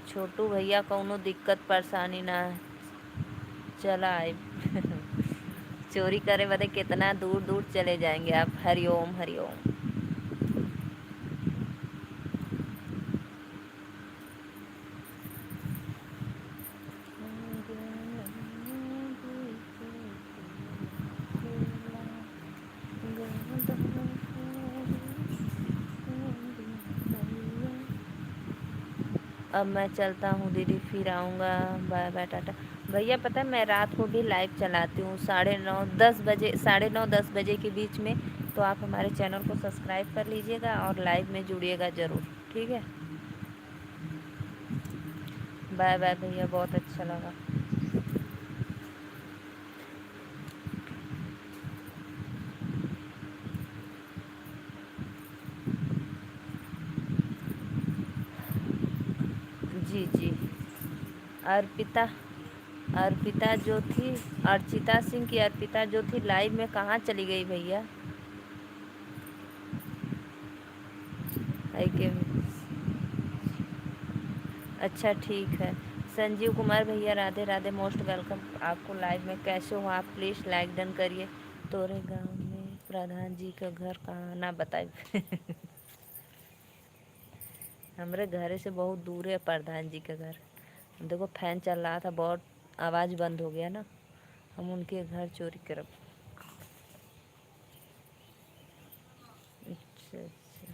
छोटू भैया कौनो दिक्कत परेशानी ना है, चला आए। चोरी करे बदे कितना दूर दूर चले जाएंगे आप। हरिओम हरिओम। अब मैं चलता हूँ दीदी, फिर आऊँगा। बाय बाय, टाटा। भैया पता है मैं रात को भी लाइव चलाती हूँ, 9:30 10 बजे, 9:30 10 बजे के बीच में। तो आप हमारे चैनल को सब्सक्राइब कर लीजिएगा और लाइव में जुड़िएगा ज़रूर, ठीक है? बाय बाय भैया, बहुत अच्छा लगा। जी जी। अर्पिता, अर्पिता जो थी, अर्चिता सिंह की अर्पिता जो थी लाइव में कहाँ चली गई भैया? है कि? अच्छा ठीक है। संजीव कुमार भैया राधे राधे, मोस्ट वेलकम आपको लाइव में। कैसे हो आप? प्लीज़ लाइक डन करिए। तोरे गांव में प्रधान जी का घर कहाँ ना बताए? हमारे घर से बहुत दूर है प्रधान जी का घर। देखो फैन चल रहा था, बहुत आवाज़ बंद हो गया ना, हम उनके घर चोरी करब। अच्छा अच्छा।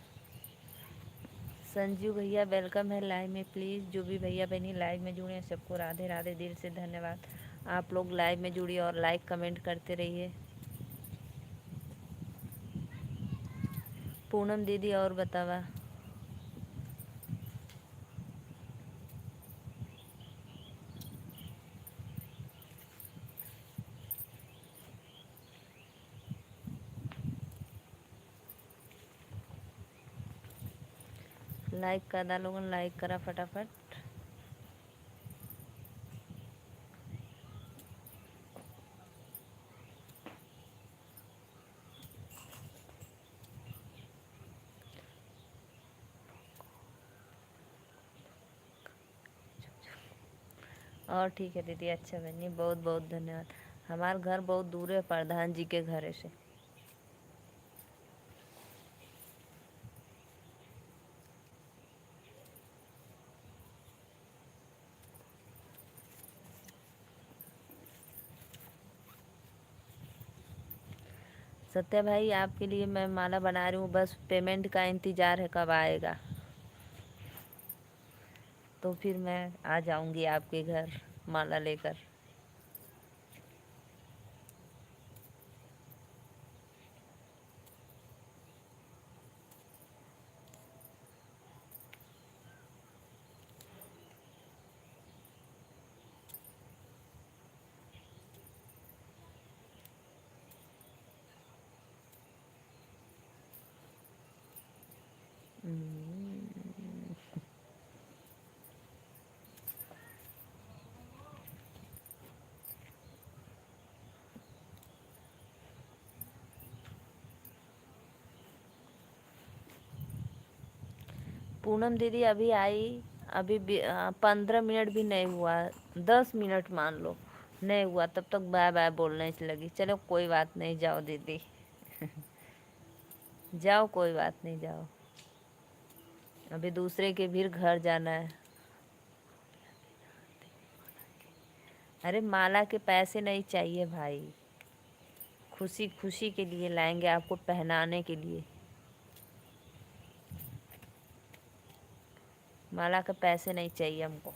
संजीव भैया वेलकम है लाइव में। प्लीज़ जो भी भैया बहनी लाइव में जुड़े हैं सबको राधे राधे, दिल से धन्यवाद। आप लोग लाइव में जुड़िए और लाइक कमेंट करते रहिए। पूनम दीदी और बतावा। लाइक कर दा लोगन, लाइक करा फटाफट। और ठीक है दीदी, अच्छा बनिए, बहुत बहुत धन्यवाद। हमारा घर बहुत दूर है प्रधान जी के घर से। सत्या भाई, आपके लिए मैं माला बना रही हूँ, बस पेमेंट का इंतज़ार है कब आएगा। तो फिर मैं आ जाऊँगी आपके घर माला लेकर। पूनम दीदी अभी आई, अभी 15 मिनट भी नहीं हुआ, 10 मिनट मान लो नहीं हुआ, तब तक बाय बाय बोलने लगी। चलो कोई बात नहीं, जाओ दीदी। जाओ कोई बात नहीं, जाओ। अभी दूसरे के भी घर जाना है। अरे माला के पैसे नहीं चाहिए भाई, खुशी खुशी के लिए लाएंगे आपको पहनाने के लिए। माला के पैसे नहीं चाहिए हमको।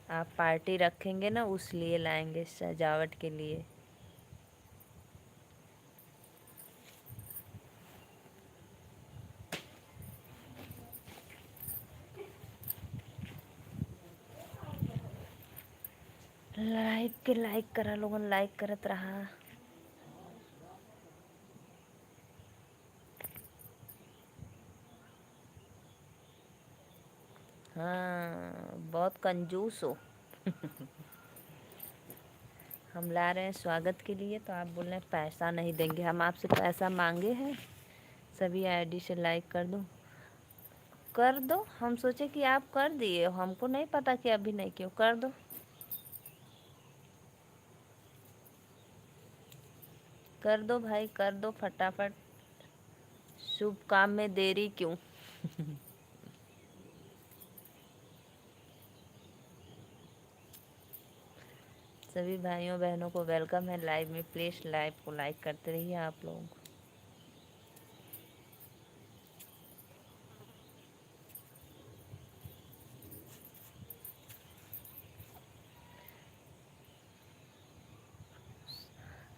आप पार्टी रखेंगे ना, उस लिए लाएंगे, सजावट के लिए। लाइक करा लोगन, लाइक करत रहा। हाँ, बहुत कंजूस हो। हम ला रहे हैं स्वागत के लिए, तो आप बोल रहे हैं पैसा नहीं देंगे। हम आपसे पैसा मांगे हैं? सभी आईडी से लाइक कर दो, कर दो। हम सोचे कि आप कर दिए, हमको नहीं पता कि अभी नहीं क्यों। कर दो, कर दो भाई, कर दो फटाफट। शुभ काम में देरी क्यों? सभी भाइयों बहनों को वेलकम है लाइव में। प्लीज़ लाइव को लाइक करते रहिए आप लोगों को।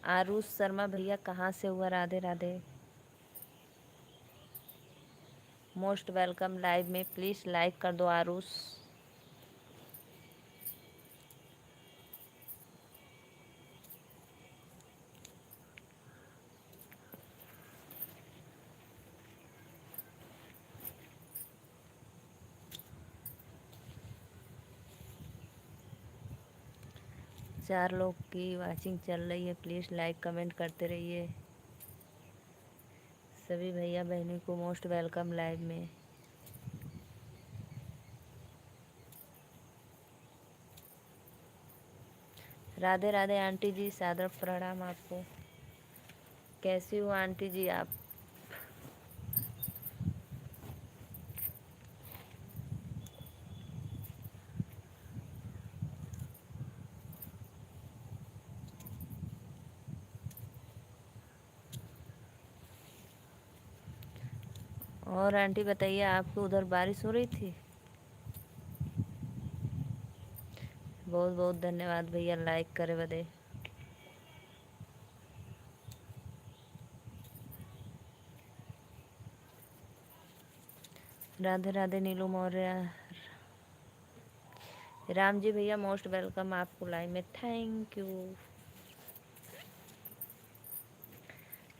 आरुष शर्मा भैया कहाँ से हुआ? Radhe Radhe, most welcome live में। प्लीज़ लाइक कर दो आरुष। चार लोग की वाचिंग चल रही है, प्लीज़ लाइक कमेंट करते रहिए। सभी भैया बहनों को मोस्ट वेलकम लाइव में। राधे राधे आंटी जी, सादर प्रणाम आपको। कैसी हो आंटी जी आप? और आंटी बताइए, आपके उधर बारिश हो रही थी? बहुत बहुत धन्यवाद भैया लाइक करे बदे। राधे राधे नीलू मौर्य। राम जी भैया मोस्ट वेलकम आपको लाइव में, थैंक यू।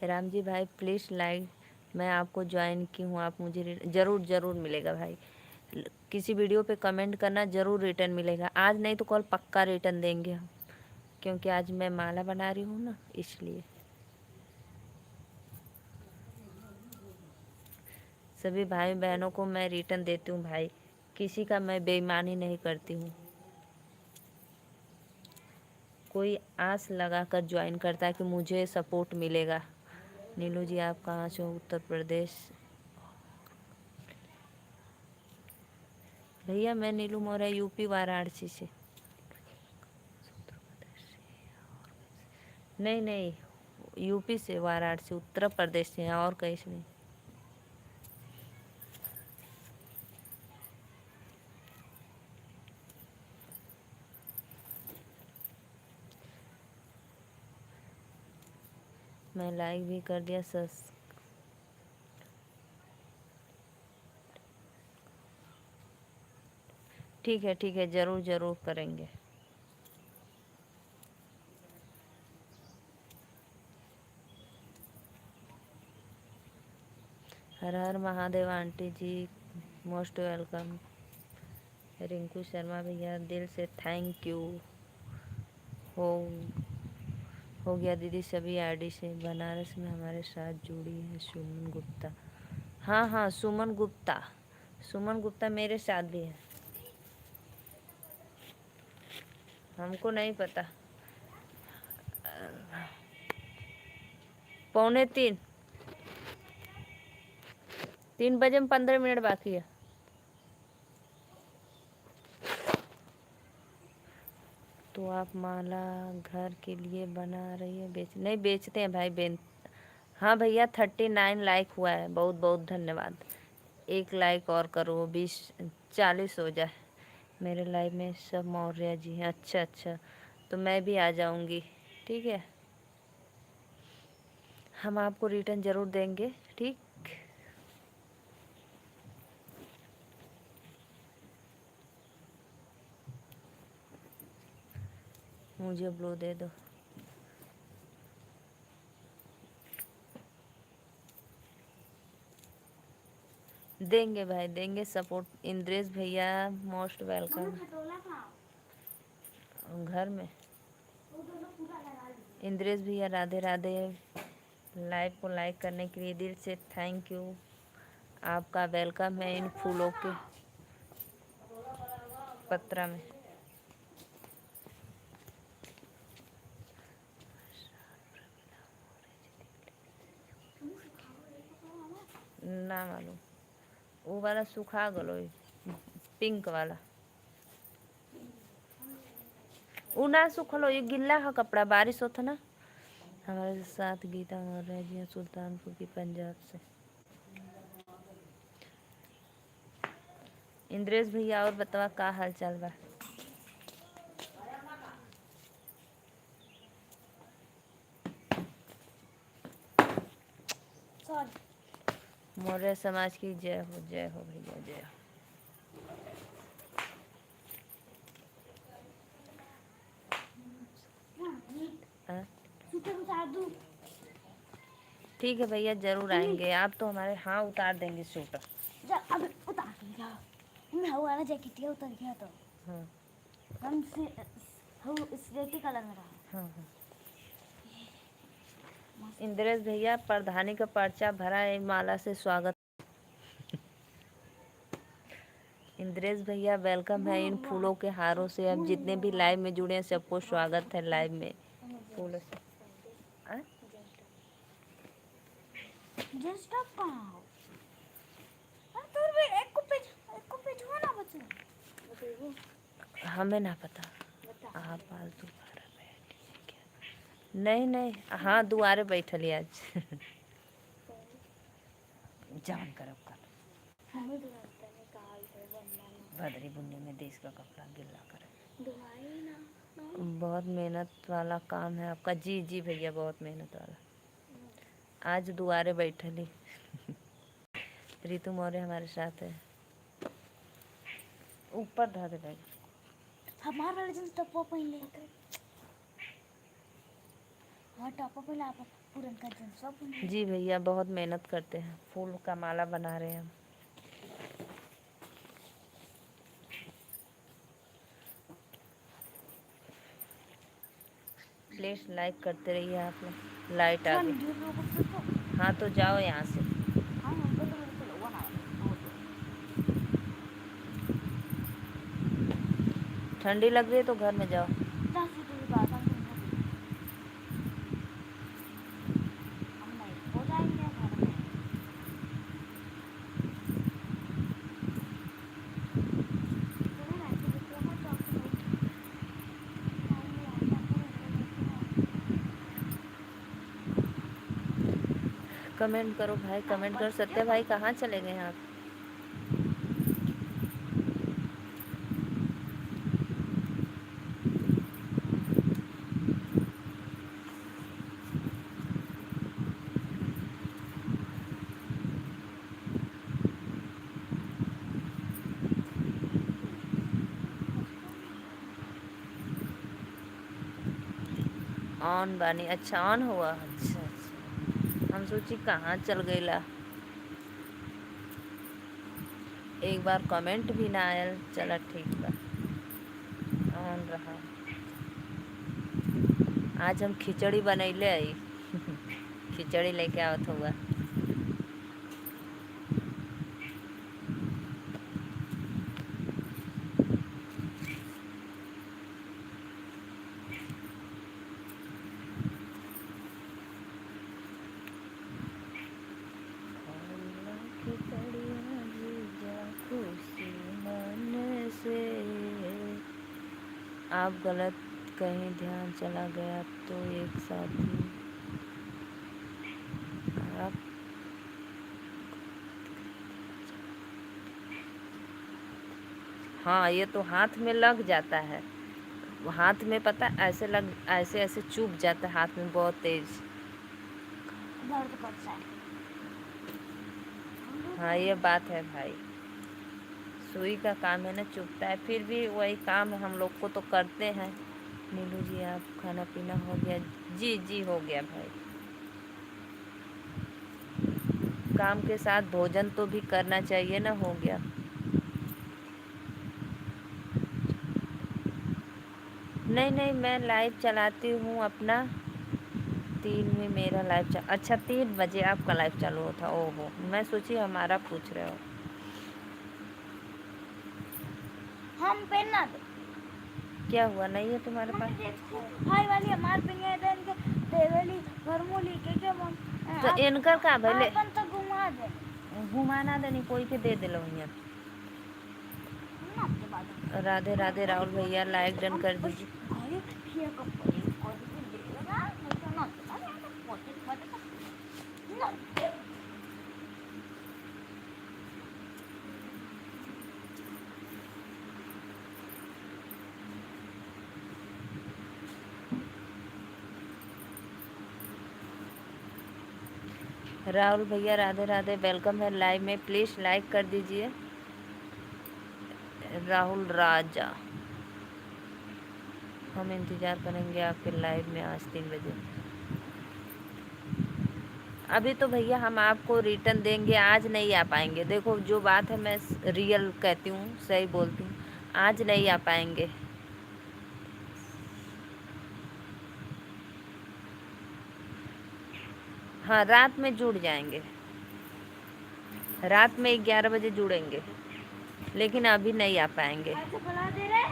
राम जी भाई प्लीज़ लाइक, मैं आपको ज्वाइन की हूँ, आप मुझे ज़रूर ज़रूर मिलेगा भाई। किसी वीडियो पे कमेंट करना, ज़रूर रिटर्न मिलेगा। आज नहीं तो कल पक्का रिटर्न देंगे हम, क्योंकि आज मैं माला बना रही हूँ ना, इसलिए। सभी भाई बहनों को मैं रिटर्न देती हूँ भाई। किसी का मैं बेईमानी नहीं करती हूँ। कोई आस लगाकर ज्वाइन करता है कि मुझे सपोर्ट मिलेगा। नीलू जी आप कहाँ से हो? उत्तर प्रदेश। भैया मैं नीलू मौर्य यूपी वाराणसी से। नहीं नहीं, यूपी से, वाराणसी उत्तर प्रदेश से हैं, और कहीं से नहीं। मैं लाइक भी कर दिया सस। ठीक है ज़रूर ज़रूर करेंगे। हर हर महादेव आंटी जी, मोस्ट वेलकम। रिंकू शर्मा भैया दिल से थैंक यू। हो हो गया दीदी सभी आईडी से। बनारस में हमारे साथ जुड़ी है सुमन गुप्ता। हाँ हाँ सुमन गुप्ता, सुमन गुप्ता मेरे साथ भी है। हमको नहीं पता। 2:45, 3 बजे में 15 मिनट बाकी है। तो आप माला घर के लिए बना रही है, नहीं बेचते हैं भाई बेन। हाँ भैया 39 लाइक हुआ है, बहुत बहुत धन्यवाद। 1 लाइक और करो, 20-40 हो जाए। मेरे लाइव में सब मौर्य जी हैं। अच्छा, तो मैं भी आ जाऊंगी। ठीक है, हम आपको रिटर्न ज़रूर देंगे। ठीक, मुझे ब्लू दे दो। देंगे भाई देंगे सपोर्ट। इंद्रेश भैया मोस्ट वेलकम। घर में इंद्रेश भैया राधे राधे। लाइव को लाइक करने के लिए दिल से थैंक यू। आपका वेलकम है इन फूलों के पत्रा में। ना मालूम, वो वाला सुखा गलो, पिंक वाला वो ना सुखलो, ये गिल्ला है कपड़ा, बारिश होता ना। हमारे साथ गीता मौर्य जी हैं, सुल्तानपुर की, पंजाब से। इंद्रेश भैया और बतावा का हाल चाल बा? मौर्य समाज की जय हो भैया जय हो। ठीक है भैया जरूर आएंगे। आप तो हमारे, हाँ उतार देंगे स्वेटर। अब उतार दिया हवा ना जैकेट ये उतर गया तो। हाँ हम स्लेटी कलर में रहा। हाँ। इंद्रेश भैया प्रधानी का पर्चा भरा है, माला से स्वागत। इंद्रेश भैया वेलकम है इन फूलों के हारों से। अब जितने भी लाइव में जुड़े हैं सबको स्वागत है लाइव में फूलों से। जस्ट अप पाओ तो भी एक को पेज होना बच्चे। हमें ना पता, आप फालतू नहीं। हाँ दुआरे बैठली आज। जान करब कर भदरी बुनने में देश का कपड़ा गिल्ला करे। बहुत मेहनत वाला काम है आपका। जी भैया बहुत मेहनत वाला। आज दुआरे बैठली। रितु मौर्य हमारे साथ है। ऊपर धा दे भाई। हमारे वाले जन टप्पा पहन ले हाँ टप्पा पहले आप पूरन का जन सब। जी भैया बहुत मेहनत करते हैं, फूल का माला बना रहे हैं हम। प्लीज लाइक करते रहिए आप लोग। लाइट आ गई। हाँ तो जाओ यहाँ से। ठंडी लग रही है तो घर में जाओ। 10 लीटर की बात हम नहीं हो जाएंगे घर में। सुनो ना, ऐसे देखो ना तो आपको कमेंट करो भाई, कमेंट करो। सत्य भाई कहाँ चले गए आप? ऑन बानी? अच्छा ऑन हुआ। अच्छा अच्छा, हम सोची कहाँ चल गईला। एक बार कमेंट भी ना आयल। चला ठीक बा, ऑन रहा। आज हम खिचड़ी बनैले आई। खिचड़ी लेके आवत हुआ। खिचड़ियाँ जीजा खुशी मन से। आप गलत कहीं ध्यान चला गया तो एक साथी आप। हाँ ये तो हाथ में लग जाता है। हाथ में पता ऐसे लग, ऐसे ऐसे चुभ जाता है हाथ में बहुत तेज। दर्द करता है। हाँ ये बात है भाई, सुई का काम है ना, चुभता है। फिर भी वही काम है, हम लोग को तो करते हैं। नीलू जी आप खाना पीना हो गया? जी जी हो गया भाई। काम के साथ भोजन तो भी करना चाहिए ना। हो गया। नहीं नहीं, मैं लाइव चलाती हूँ अपना। 3 में मेरा लाइव अच्छा 3 बजे आपका लाइव चालू होता? ओहो, मैं सोची हमारा पूछ रहे हो। हम पहनना दे। क्या हुआ, नहीं है तुम्हारे पास? हाय वाली हमार पे नहीं है इनके देवेली फॉर्मूली के मन। तो इनकर का भले अपन तो घुमा दे। घुमाना देनी, कोई के दे दिलो यहाँ। ना के बाद राधे राधे राहुल भैया, लाइक डन कर बस दीजिए। अरे फिर कपड़े को देगा तो ना तो पोते पोते ना। राहुल भैया राधे राधे, वेलकम है लाइव में। प्लीज़ लाइक कर दीजिए। राहुल राजा, हम इंतज़ार करेंगे आपके लाइव में आज 3 बजे। अभी तो भैया हम आपको रिटर्न देंगे, आज नहीं आ पाएंगे। देखो जो बात है मैं रियल कहती हूँ, सही बोलती हूँ। आज नहीं आ पाएंगे। हाँ रात में जुड़ जाएंगे, रात में 11 बजे जुड़ेंगे, लेकिन अभी नहीं आ पाएंगे। ऐसे बुला दे रहे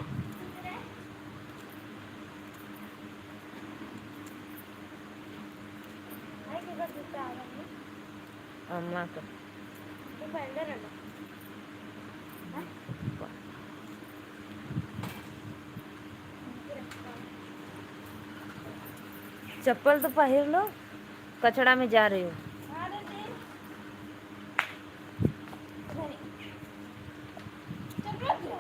भाई के घर पे आ गए अम्मा का तो पहले रहना। चप्पल तो पहन लो, कचड़ा में जा रही हो। अरे दे घरे चल रहा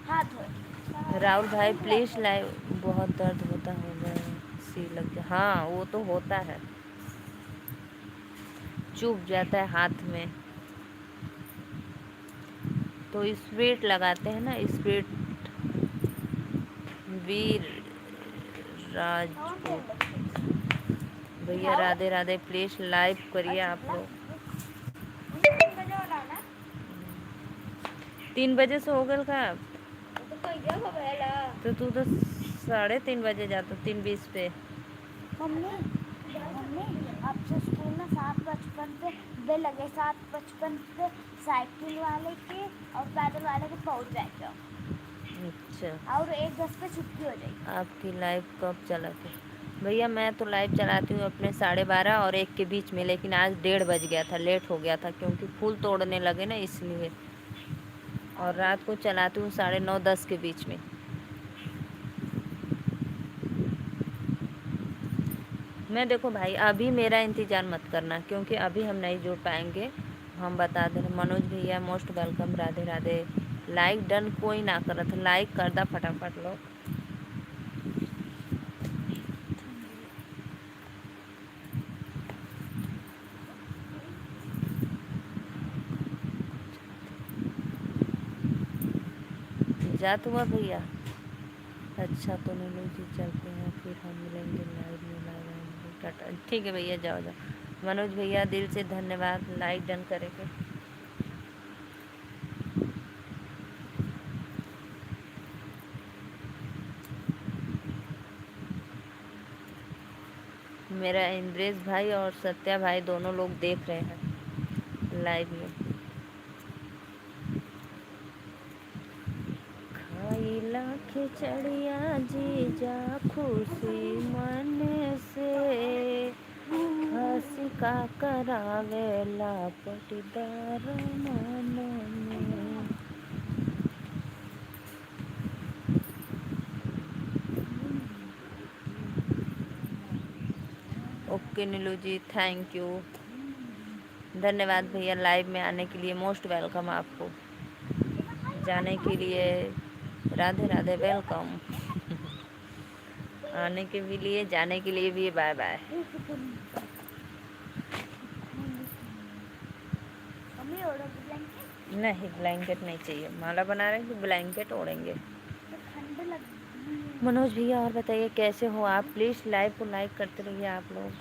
हाथ धो। राहुल भाई प्लीज़ लाइव, बहुत दर्द होता होगा, सी लग जा। हाँ वो तो होता है, चुभ जाता है हाथ में। तो स्पीड लगाते हैं ना, स्पीड। वीर राजपूत भैया राधे राधे, प्लीज़ लाइव करिए आप लोग। 3 बजे से हो गल का? तो तू तो 3:30 बजे जाता, 3:20 पे। मम्मी मम्मी अब से स्कूल में 7:55 पे बेल लगे, 7:55 पे साइकिल वाले के और पैदल वाले के पहुंच जाएगा। अच्छा, और 1:10 पे छुट्टी हो जाएगी। आपकी लाइव कब चलाते? भैया मैं तो लाइव चलाती हूँ अपने 12:30 और 1 के बीच में, लेकिन आज 1:30 बज गया था, लेट हो गया था क्योंकि फूल तोड़ने लगे ना इसलिए। और रात को चलाती हूँ 9:30 10 के बीच में। मैं देखो भाई अभी मेरा इंतज़ार मत करना क्योंकि अभी हम नहीं जुड़ पाएंगे। हम बता दे रहे मनोज भैया most welcome, Radhe Radhe. Like done कोई ना करत, लाइक कर दा फटाफट लोग। जा तुम भैया। अच्छा तो नीलू जी चलते हैं, फिर हम मिलेंगे लाइव में, लाइव आएंगे, टाटा। ठीक है भैया, जाओ जाओ। मनोज भैया दिल से धन्यवाद लाइक डन करेंगे। मेरा इंद्रेश भाई और सत्या भाई दोनों लोग देख रहे हैं लाइव में। खाइला खिचड़िया जीजा खुशी मन से, हंसी का करावेला पटीदार मन में। Okay Neelu ji, thank you, धन्यवाद भैया लाइव में आने के लिए, मोस्ट वेलकम आपको। जाने के लिए राधे राधे, वेलकम। आने के भी लिए, जाने के लिए भी बाय बाय। मम्मी ओढ़ोगी ब्लैंकेट? नहीं ब्लैंकेट नहीं चाहिए, माला बना रहे हैं तो ब्लैंकेट ओढ़ेंगे। तो ठंड लग। मनोज भैया और बताइए कैसे हो आप? प्लीज़ लाइव को लाइक करते रहिए आप लोग।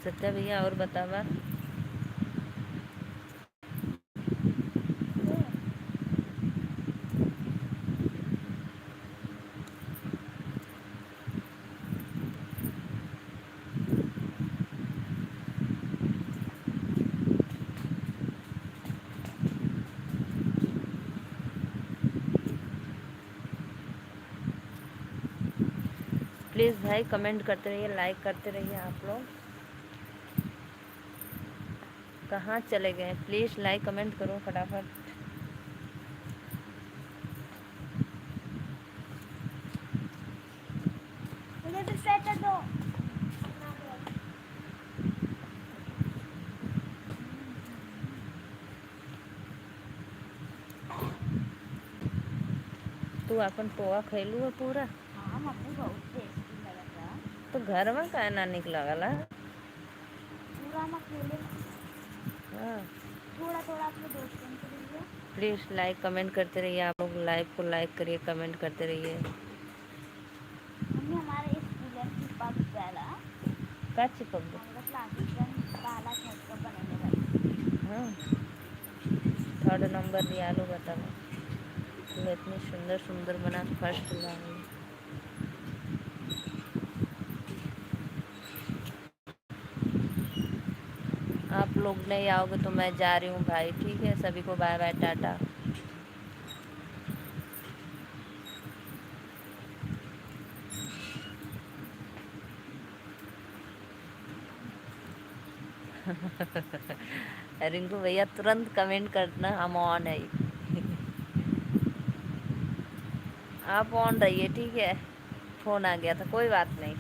सत्या भैया और बतावा। प्लीज़ भाई कमेंट करते रहिए, लाइक करते रहिए आप लोग। कहाँ चले गए? प्लीज़ लाइक कमेंट करो फटाफट। मुझे भी स्वेटर दो। तू अपन पोहा खैलू है पूरा? हाँ मम्मी बहुत टेस्टी लगा था। तो घर में का ना निकला गला? पूरा हम अकेले हाँ, थोड़ा थोड़ा अपने दोस्तों को दीजिए। प्लीज़ लाइक कमेंट करते रहिए आप लोग, लाइव को लाइक करिए, कमेंट करते रहिए। मम्मी हमारे स्कूल की पग गया का चिपक गए? हमारा क्लास पहला छत का बनेने लगा। हाँ, 3rd नंबर लिया लो बताओ। तू इतनी सुंदर सुंदर बना, फर्स्ट ला रही। आप लोग नहीं आओगे तो मैं जा रही हूँ भाई, ठीक है? सभी को बाय बाय, टाटा। रिंकू भैया तुरंत कमेंट करना, हम ऑन है। आप ऑन रहिए, ठीक है? फ़ोन आ गया था, कोई बात नहीं।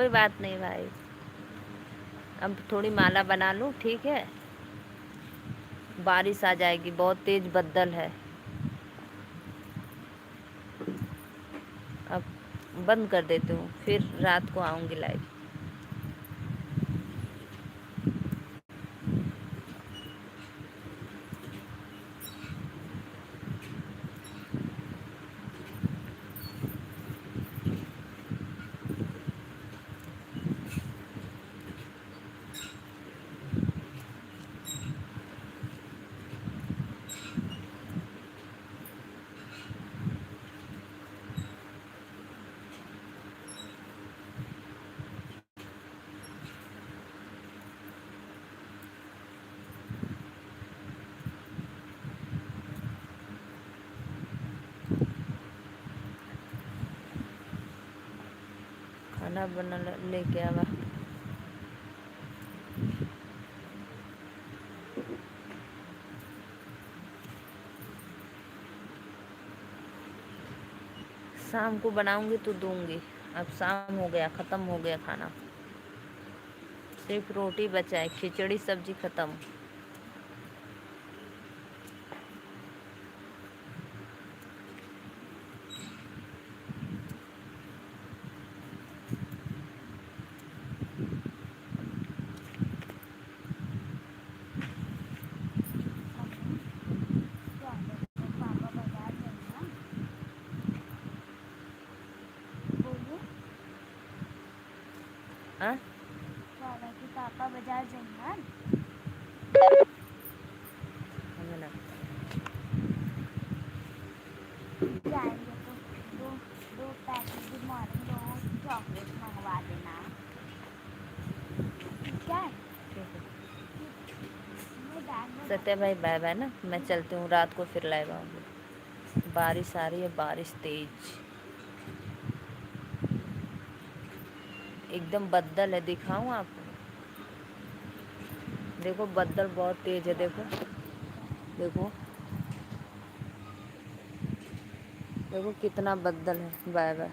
कोई बात नहीं भाई, अब थोड़ी माला बना लूँ, ठीक है। बारिश आ जाएगी, बहुत तेज बदल है। अब बंद कर देती हूँ, फिर रात को आऊँगी लाइव। खाना बना लेके आवा। शाम को बनाऊंगी तो दूंगी। अब शाम हो गया, ख़त्म हो गया खाना, सिर्फ रोटी बचा है, खिचड़ी सब्जी ख़त्म। पापा बाजार जाना, बोलिए। हाँ, कि पापा बाजार जाना, हमें ना जाएंगे तो दो दो पैकेट गुड मॉर्निंग दो चॉकलेट मंगवा देना, ठीक है। ठीक है। मैं बैग में सत्या भाई बाय बाय ना, मैं चलती हूँ, रात को फिर लाइव आऊँगी। बारिश आ रही है, बारिश तेज, एकदम बदल है। दिखाऊँ आपको? देखो बदल बहुत तेज है, देखो देखो देखो कितना बदल है। Bye bye.